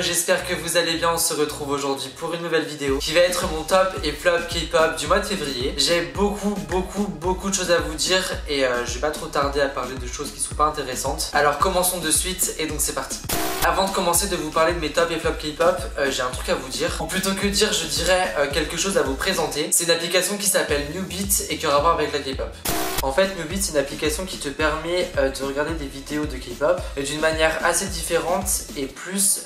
j'espère que vous allez bien. On se retrouve aujourd'hui pour une nouvelle vidéo qui va être mon top et flop K-pop du mois de février. J'ai beaucoup de choses à vous dire et je vais pas trop tarder à parler de choses qui sont pas intéressantes. Alors commençons de suite et donc c'est parti. Avant de commencer de vous parler de mes top et flop K-pop, j'ai un truc à vous dire. Ou plutôt que dire, je dirais quelque chose à vous présenter. C'est une application qui s'appelle Newbeat et qui a un rapport avec la K-pop. En fait, Newbeat, c'est une application qui te permet de regarder des vidéos de K-pop d'une manière assez différente et plus,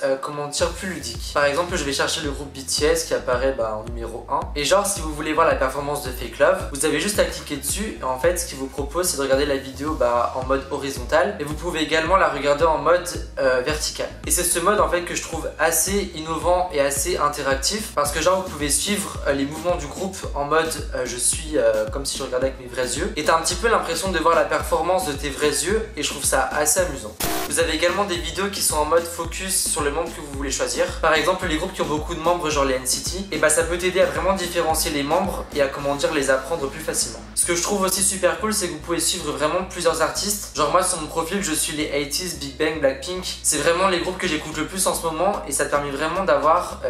plus ludique. Par exemple, je vais chercher le groupe BTS qui apparaît en numéro 1. Et genre, si vous voulez voir la performance de Fake Love, vous avez juste à cliquer dessus. Et en fait, ce qu'il vous propose, c'est de regarder la vidéo en mode horizontal. Et vous pouvez également la regarder en mode vertical. Et c'est ce mode en fait que je trouve assez innovant et assez interactif. Parce que genre, vous pouvez suivre les mouvements du groupe en mode je suis comme si je regardais avec mes vrais yeux. Et t'as un petit peu l'impression de voir la performance de tes vrais yeux et je trouve ça assez amusant. Vous avez également des vidéos qui sont en mode focus sur le membre que vous voulez choisir. Par exemple, les groupes qui ont beaucoup de membres, genre les NCT, et ça peut t'aider à vraiment différencier les membres et à les apprendre plus facilement. Ce que je trouve aussi super cool, c'est que vous pouvez suivre vraiment plusieurs artistes. Genre moi sur mon profil, je suis les 80s, Big Bang, Blackpink. C'est vraiment les groupes que j'écoute le plus en ce moment et ça te permet vraiment d'avoir,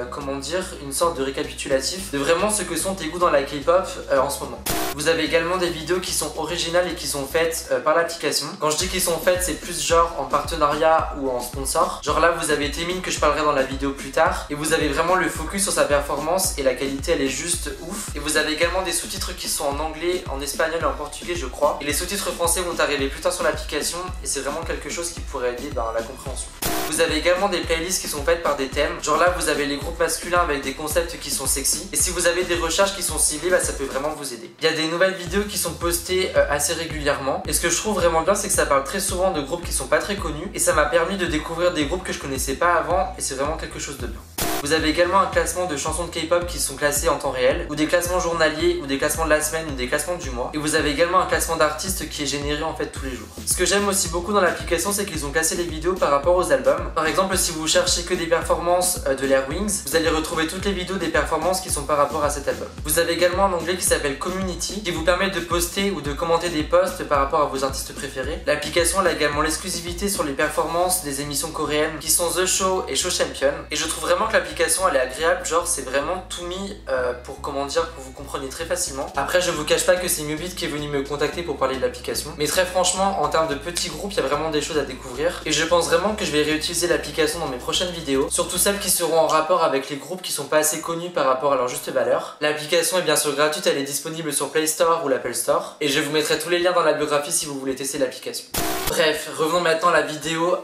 une sorte de récapitulatif de vraiment ce que sont tes goûts dans la K-pop en ce moment. Vous avez également des vidéos qui sont originales et qui sont faites par l'application. Quand je dis qu'ils sont faites, c'est plus genre en partenariat ou en sponsor. Genre là, vous avez Taemin que je parlerai dans la vidéo plus tard. Et vous avez vraiment le focus sur sa performance et la qualité, elle est juste ouf. Et vous avez également des sous-titres qui sont en anglais, en espagnol et en portugais, je crois. Et les sous-titres français vont arriver plus tard sur l'application et c'est vraiment quelque chose qui pourrait aider la compréhension. Vous avez également des playlists qui sont faites par des thèmes. Genre là, vous avez les groupes masculins avec des concepts qui sont sexy. Et si vous avez des recherches qui sont ciblées, ça peut vraiment vous aider. Il y a des nouvelles vidéos qui sont postées assez régulièrement. Et ce que je trouve vraiment bien, c'est que ça parle très souvent de groupes qui sont pas très connus. Et ça m'a permis de découvrir des groupes que je connaissais pas avant. Et c'est vraiment quelque chose de bien. Vous avez également un classement de chansons de K-pop qui sont classées en temps réel, ou des classements journaliers, ou des classements de la semaine, ou des classements du mois. Et vous avez également un classement d'artistes qui est généré en fait tous les jours. Ce que j'aime aussi beaucoup dans l'application, c'est qu'ils ont classé les vidéos par rapport aux albums. Par exemple, si vous cherchez que des performances de l'Air Wings, vous allez retrouver toutes les vidéos des performances qui sont par rapport à cet album. Vous avez également un onglet qui s'appelle Community, qui vous permet de poster ou de commenter des posts par rapport à vos artistes préférés. L'application a également l'exclusivité sur les performances des émissions coréennes qui sont The Show et Show Champion. Et je trouve vraiment que l'application elle est agréable, genre c'est vraiment tout mis pour vous compreniez très facilement. Après je vous cache pas que c'est Newbeat qui est venu me contacter pour parler de l'application, mais très franchement en termes de petits groupes il y a vraiment des choses à découvrir et je pense vraiment que je vais réutiliser l'application dans mes prochaines vidéos, surtout celles qui seront en rapport avec les groupes qui sont pas assez connus par rapport à leur juste valeur. L'application est bien sûr gratuite, elle est disponible sur Play Store ou l'Apple Store et je vous mettrai tous les liens dans la biographie si vous voulez tester l'application. Bref, revenons maintenant à la vidéo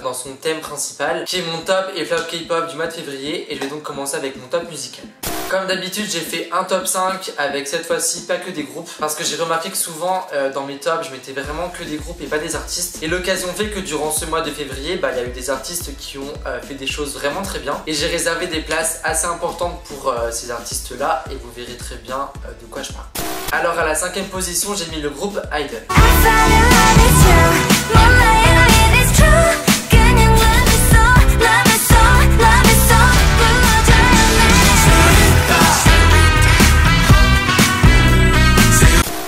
dans son thème principal qui est mon top et flop K-pop du mois de février et je vais donc commencer avec mon top musical. Comme d'habitude, j'ai fait un top 5 avec cette fois-ci pas que des groupes parce que j'ai remarqué que souvent dans mes tops, je mettais vraiment que des groupes et pas des artistes. Et l'occasion fait que durant ce mois de février, il y a eu des artistes qui ont fait des choses vraiment très bien et j'ai réservé des places assez importantes pour ces artistes-là et vous verrez très bien de quoi je parle. Alors à la 5e position, j'ai mis le groupe Idol.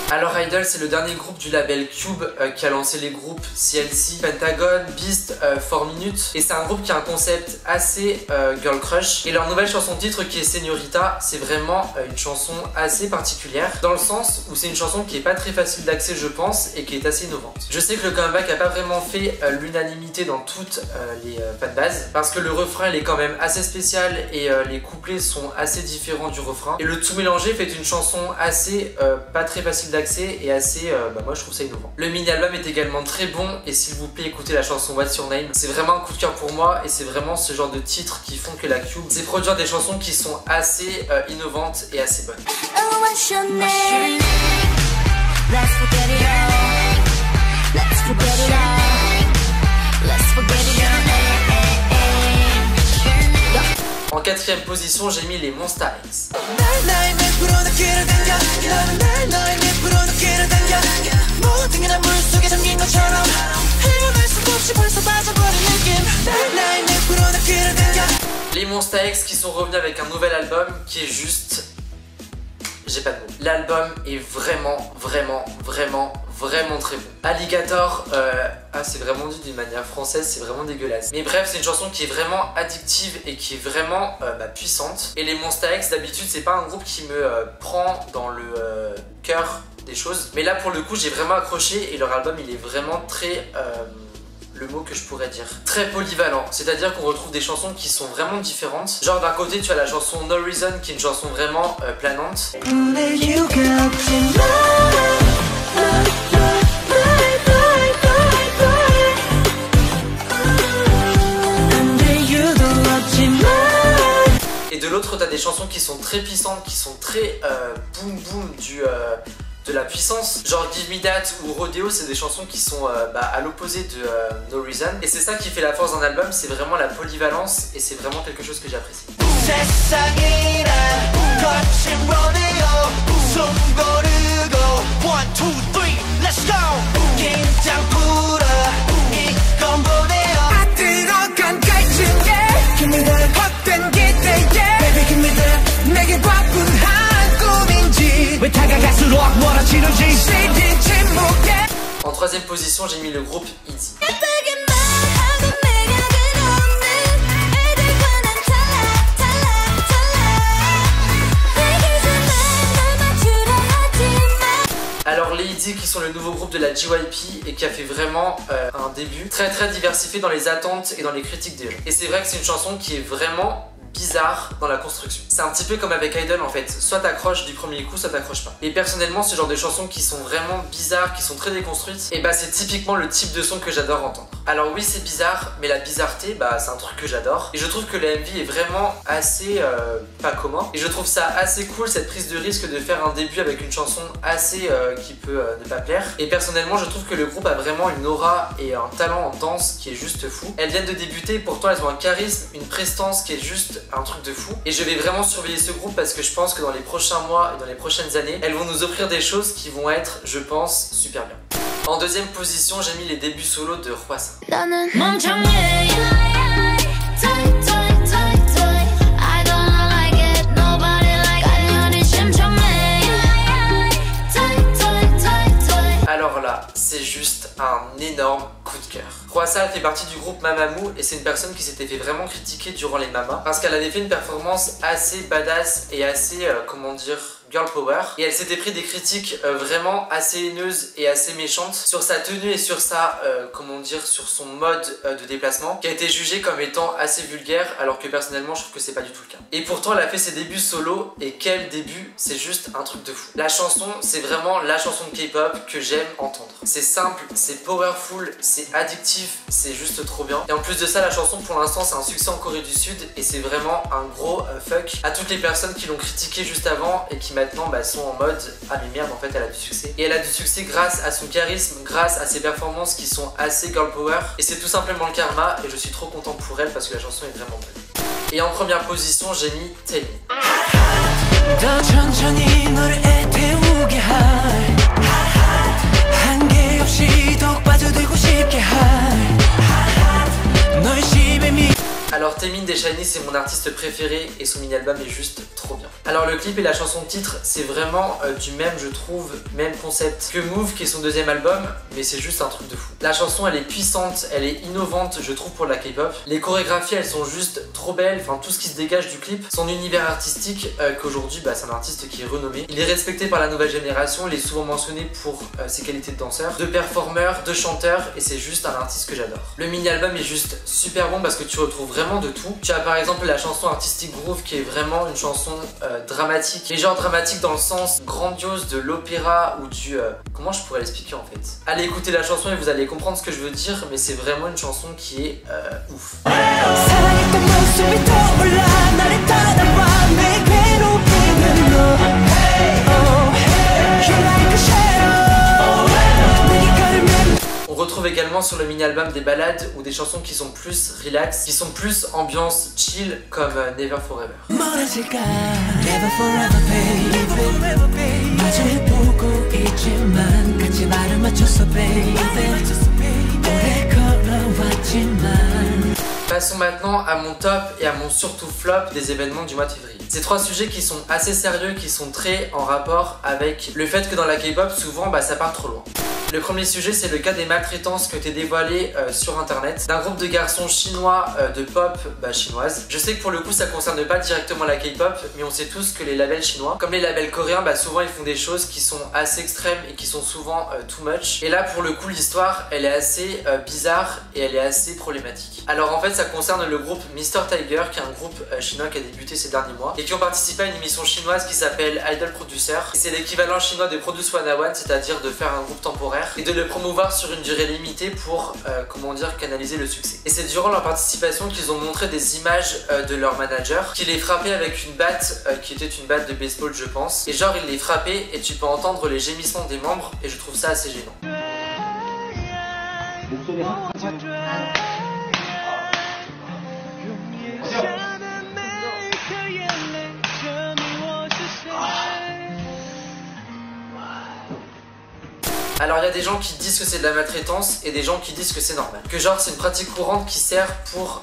Alors Idol, c'est le dernier groupe du label Cube qui a lancé les groupes CLC, Pentagon, Beast, 4 Minutes. Et c'est un groupe qui a un concept assez girl crush. Et leur nouvelle chanson titre qui est Señorita, c'est vraiment une chanson assez particulière. Dans le sens où c'est une chanson qui est pas très facile d'accès je pense et qui est assez innovante. Je sais que le comeback a pas vraiment fait l'unanimité dans toutes les fanbases. Parce que le refrain il est quand même assez spécial et les couplets sont assez différents du refrain. Et le tout mélangé fait une chanson assez pas très facile d'accès et assez, moi je trouve ça innovant. Le mini-album est également très bon et s'il vous plaît écoutez la chanson What's Your Name. C'est vraiment un coup de cœur pour moi et c'est vraiment ce genre de titres qui font que la Cube sait produire des chansons qui sont assez innovantes et assez bonnes. Oh, what's your name? Let's forget it all. Let's forget it all. Let's forget it all. En 4e position, j'ai mis les Monsta X. Les Monsta X qui sont revenus avec un nouvel album qui est juste j'ai pas de mots. L'album est vraiment très bon. Alligator, c'est vraiment dit d'une manière française, c'est vraiment dégueulasse. Mais bref, c'est une chanson qui est vraiment addictive et qui est vraiment puissante. Et les Monsta X, d'habitude, c'est pas un groupe qui me prend dans le cœur des choses. Mais là, pour le coup, j'ai vraiment accroché et leur album, il est vraiment très... le mot que je pourrais dire, très polyvalent, c'est-à-dire qu'on retrouve des chansons qui sont vraiment différentes. Genre d'un côté tu as la chanson No Reason qui est une chanson vraiment planante. Et de l'autre t'as des chansons qui sont très puissantes, qui sont très boum boum de la puissance, genre Give Me That ou Rodeo, c'est des chansons qui sont à l'opposé de No Reason. Et c'est ça qui fait la force d'un album, c'est vraiment la polyvalence et c'est vraiment quelque chose que j'apprécie. En troisième position, j'ai mis le groupe Easy. Alors les Easy qui sont le nouveau groupe de la JYP et qui a fait vraiment un début très diversifié dans les attentes et dans les critiques des gens. Et c'est vrai que c'est une chanson qui est vraiment bizarre dans la construction. C'est un petit peu comme avec Idol en fait, soit t'accroches du premier coup, soit t'accroches pas. Et personnellement, ce genre de chansons qui sont vraiment bizarres, qui sont très déconstruites, et c'est typiquement le type de son que j'adore entendre. Alors oui, c'est bizarre, mais la bizarreté, c'est un truc que j'adore. Et je trouve que le MV est vraiment assez pas commun. Et je trouve ça assez cool, cette prise de risque de faire un début avec une chanson assez qui peut ne pas plaire. Et personnellement, je trouve que le groupe a vraiment une aura et un talent en danse qui est juste fou. Elles viennent de débuter, pourtant elles ont un charisme, une prestance qui est juste un truc de fou. Et je vais vraiment surveiller ce groupe parce que je pense que dans les prochains mois et dans les prochaines années, elles vont nous offrir des choses qui vont être, je pense, super bien. En deuxième position, j'ai mis les débuts solo de Hwasa. Alors là, c'est juste un énorme coup de cœur. Hwasa fait partie du groupe Mamamoo et c'est une personne qui s'était fait vraiment critiquer durant les Mamas parce qu'elle avait fait une performance assez badass et assez, comment dire, girl power, et elle s'était pris des critiques vraiment assez haineuses et assez méchantes sur sa tenue et sur sa, comment dire, sur son mode de déplacement qui a été jugé comme étant assez vulgaire alors que personnellement je trouve que c'est pas du tout le cas. Et pourtant elle a fait ses débuts solo et quel début, c'est juste un truc de fou. La chanson c'est vraiment la chanson de K-pop que j'aime entendre. C'est simple, c'est powerful, c'est addictif, c'est juste trop bien. Et en plus de ça la chanson pour l'instant c'est un succès en Corée du Sud et c'est vraiment un gros fuck à toutes les personnes qui l'ont critiqué juste avant et qui maintenant sont en mode ah mais merde en fait elle a du succès. Et elle a du succès grâce à son charisme, grâce à ses performances qui sont assez girl power et c'est tout simplement le karma et je suis trop content pour elle parce que la chanson est vraiment belle. Et en première position j'ai mis Tell Me. Alors Taemin des SHINee c'est mon artiste préféré et son mini-album est juste trop bien. Alors le clip et la chanson titre c'est vraiment du même, je trouve, même concept que Move qui est son deuxième album, mais c'est juste un truc de fou. La chanson elle est puissante, elle est innovante je trouve pour la K-pop. Les chorégraphies elles sont juste trop belles, enfin tout ce qui se dégage du clip. Son univers artistique qu'aujourd'hui c'est un artiste qui est renommé. Il est respecté par la nouvelle génération, il est souvent mentionné pour ses qualités de danseur, de performeur, de chanteur et c'est juste un artiste que j'adore. Le mini-album est juste super bon parce que tu retrouves vraiment de tout. Tu as par exemple la chanson Artistic Groove qui est vraiment une chanson dramatique, mais genre dramatique dans le sens grandiose de l'opéra ou du... comment je pourrais l'expliquer en fait? Allez écouter la chanson et vous allez comprendre ce que je veux dire, mais c'est vraiment une chanson qui est ouf. On retrouve également sur le mini-album des ballades ou des chansons qui sont plus relax, qui sont plus ambiance chill comme Never Forever. Passons maintenant à mon top et à mon surtout flop des événements du mois de février. Ces 3 sujets qui sont assez sérieux, qui sont très en rapport avec le fait que dans la K-pop, souvent ça part trop loin. Le premier sujet, c'est le cas des maltraitances qui ont été dévoilées sur internet d'un groupe de garçons chinois de pop chinoise. Je sais que pour le coup ça concerne pas directement la K-pop, mais on sait tous que les labels chinois, comme les labels coréens, souvent ils font des choses qui sont assez extrêmes et qui sont souvent too much. Et là pour le coup l'histoire elle est assez bizarre et elle est assez problématique. Alors en fait ça concerne le groupe Mr Tiger, qui est un groupe chinois qui a débuté ces derniers mois et qui ont participé à une émission chinoise qui s'appelle Idol Producer. C'est l'équivalent chinois de Produce 101, c'est-à-dire de faire un groupe temporaire et de le promouvoir sur une durée limitée pour, canaliser le succès. Et c'est durant leur participation qu'ils ont montré des images de leur manager qui les frappait avec une batte qui était une batte de baseball je pense. Et genre il les frappait et tu peux entendre les gémissements des membres et je trouve ça assez gênant. Alors il y a des gens qui disent que c'est de la maltraitance et des gens qui disent que c'est normal. Que genre c'est une pratique courante qui sert pour,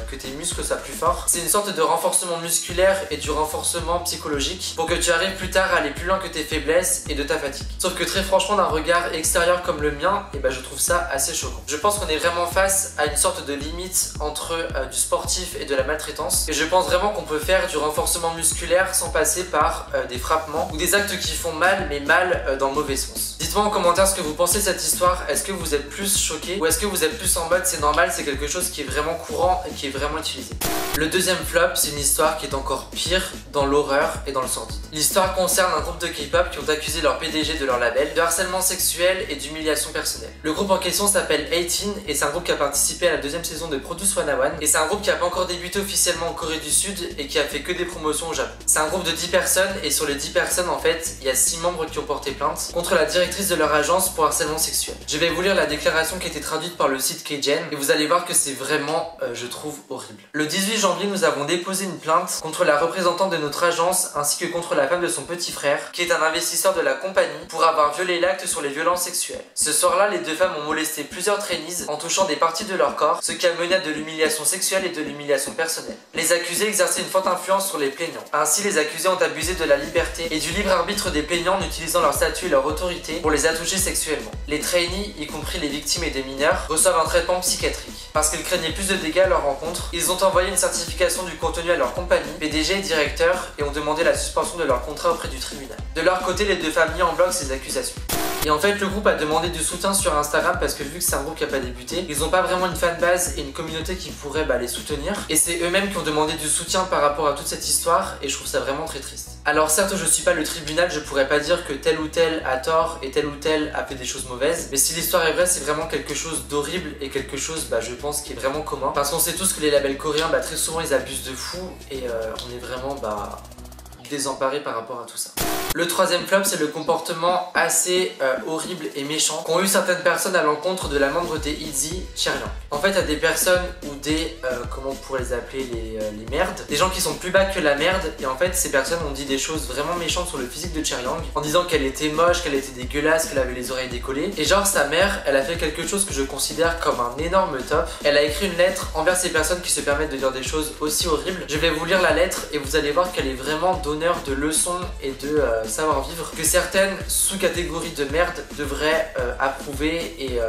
que tes muscles soient plus forts. C'est une sorte de renforcement musculaire et du renforcement psychologique pour que tu arrives plus tard à aller plus loin que tes faiblesses et de ta fatigue. Sauf que très franchement d'un regard extérieur comme le mien, je trouve ça assez choquant. Je pense qu'on est vraiment face à une sorte de limite entre du sportif et de la maltraitance. Et je pense vraiment qu'on peut faire du renforcement musculaire sans passer par des frappements ou des actes qui font mal, mais mal dans le mauvais sens. Dites-moi en commentaire ce que vous pensez de cette histoire. Est-ce que vous êtes plus choqué ou est-ce que vous êtes plus en mode c'est normal, c'est quelque chose qui est vraiment courant et qui est vraiment utilisé. Le deuxième flop, c'est une histoire qui est encore pire dans l'horreur et dans le sordide. L'histoire concerne un groupe de K-pop qui ont accusé leur PDG de leur label de harcèlement sexuel et d'humiliation personnelle. Le groupe en question s'appelle 18 et c'est un groupe qui a participé à la 2e saison de Produce 101 et c'est un groupe qui n'a pas encore débuté officiellement en Corée du Sud et qui a fait que des promotions au Japon. C'est un groupe de 10 personnes et sur les 10 personnes en fait, il y a 6 membres qui ont porté plainte contre la directrice de leur agence pour harcèlement sexuel. Je vais vous lire la déclaration qui a été traduite par le site KGen et vous allez voir que c'est vraiment, je trouve, horrible. Le 18 janvier, nous avons déposé une plainte contre la représentante de notre agence ainsi que contre la femme de son petit frère, qui est un investisseur de la compagnie, pour avoir violé l'acte sur les violences sexuelles. Ce soir-là, les deux femmes ont molesté plusieurs trainees en touchant des parties de leur corps, ce qui a mené à de l'humiliation sexuelle et de l'humiliation personnelle. Les accusés exerçaient une forte influence sur les plaignants. Ainsi, les accusés ont abusé de la liberté et du libre arbitre des plaignants en utilisant leur statut et leur autorité pour les attoucher sexuellement. Les trainees, y compris les victimes et des mineurs, reçoivent un traitement psychiatrique. Parce qu'ils craignaient plus de dégâts à leur rencontre, ils ont envoyé une certification du contenu à leur compagnie, PDG et directeur, et ont demandé la suspension de leur contrat auprès du tribunal. De leur côté, les deux familles en bloc ces accusations. Et en fait, le groupe a demandé du soutien sur Instagram parce que vu que c'est un groupe qui n'a pas débuté, ils n'ont pas vraiment une fanbase et une communauté qui pourrait les soutenir. Et c'est eux-mêmes qui ont demandé du soutien par rapport à toute cette histoire et je trouve ça vraiment très triste. Alors certes, je suis pas le tribunal, je pourrais pas dire que tel ou tel a tort et tel ou tel a fait des choses mauvaises. Mais si l'histoire est vraie, c'est vraiment quelque chose d'horrible et quelque chose, je pense, qui est vraiment commun. Parce qu'on sait tous que les labels coréens, très souvent, ils abusent de fou et on est vraiment, désemparés par rapport à tout ça. Le troisième flop, c'est le comportement assez horrible et méchant qu'ont eu certaines personnes à l'encontre de la membre des ITZY, Chaeryeong. En fait, il y a des personnes ou des, comment on pourrait les appeler, les merdes, des gens qui sont plus bas que la merde, et en fait, ces personnes ont dit des choses vraiment méchantes sur le physique de Chaeryeong, en disant qu'elle était moche, qu'elle était dégueulasse, qu'elle avait les oreilles décollées, et genre sa mère, elle a fait quelque chose que je considère comme un énorme top. Elle a écrit une lettre envers ces personnes qui se permettent de dire des choses aussi horribles. Je vais vous lire la lettre et vous allez voir qu'elle est vraiment donneur de leçons et de savoir-vivre que certaines sous-catégories de merde devraient approuver et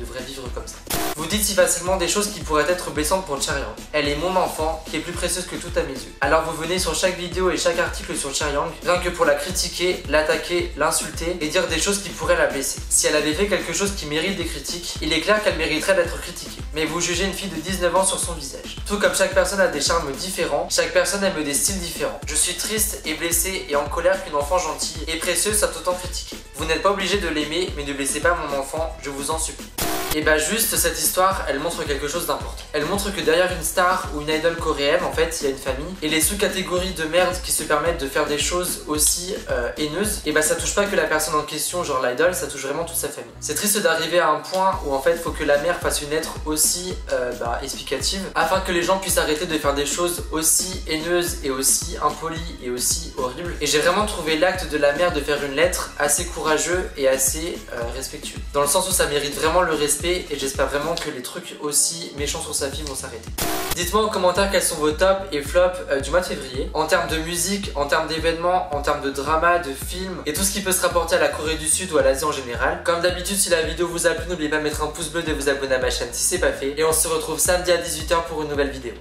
devraient vivre comme ça. Vous dites si facilement des choses qui pourraient être blessantes pour Chaeryeong. Elle est mon enfant, qui est plus précieuse que tout à mes yeux. Alors vous venez sur chaque vidéo et chaque article sur Chaeryeong, rien que pour la critiquer, l'attaquer, l'insulter et dire des choses qui pourraient la blesser. Si elle avait fait quelque chose qui mérite des critiques, il est clair qu'elle mériterait d'être critiquée. Mais vous jugez une fille de 19 ans sur son visage. Tout comme chaque personne a des charmes différents, chaque personne aime des styles différents. Je suis triste et blessée et en colère qu'une enfant gentille et précieuse soit autant critiquée. Vous n'êtes pas obligé de l'aimer, mais ne blessez pas mon enfant, je vous en supplie. Et juste cette histoire, elle montre quelque chose d'important. Elle montre que derrière une star ou une idole coréenne, en fait, il y a une famille. Et les sous-catégories de merde qui se permettent de faire des choses aussi haineuses, et ça touche pas que la personne en question, genre l'idole, ça touche vraiment toute sa famille. C'est triste d'arriver à un point où en fait, il faut que la mère fasse une lettre aussi explicative, afin que les gens puissent arrêter de faire des choses aussi haineuses et aussi impolies et aussi horribles. Et j'ai vraiment trouvé l'acte de la mère de faire une lettre assez courageux et assez respectueux. Dans le sens où ça mérite vraiment le respect respect et j'espère vraiment que les trucs aussi méchants sur sa fille vont s'arrêter. Dites-moi en commentaire quels sont vos tops et flops du mois de février, en termes de musique, en termes d'événements, en termes de drama, de films et tout ce qui peut se rapporter à la Corée du Sud ou à l'Asie en général. Comme d'habitude, si la vidéo vous a plu, n'oubliez pas de mettre un pouce bleu, de vous abonner à ma chaîne si c'est pas fait et on se retrouve samedi à 18 h pour une nouvelle vidéo.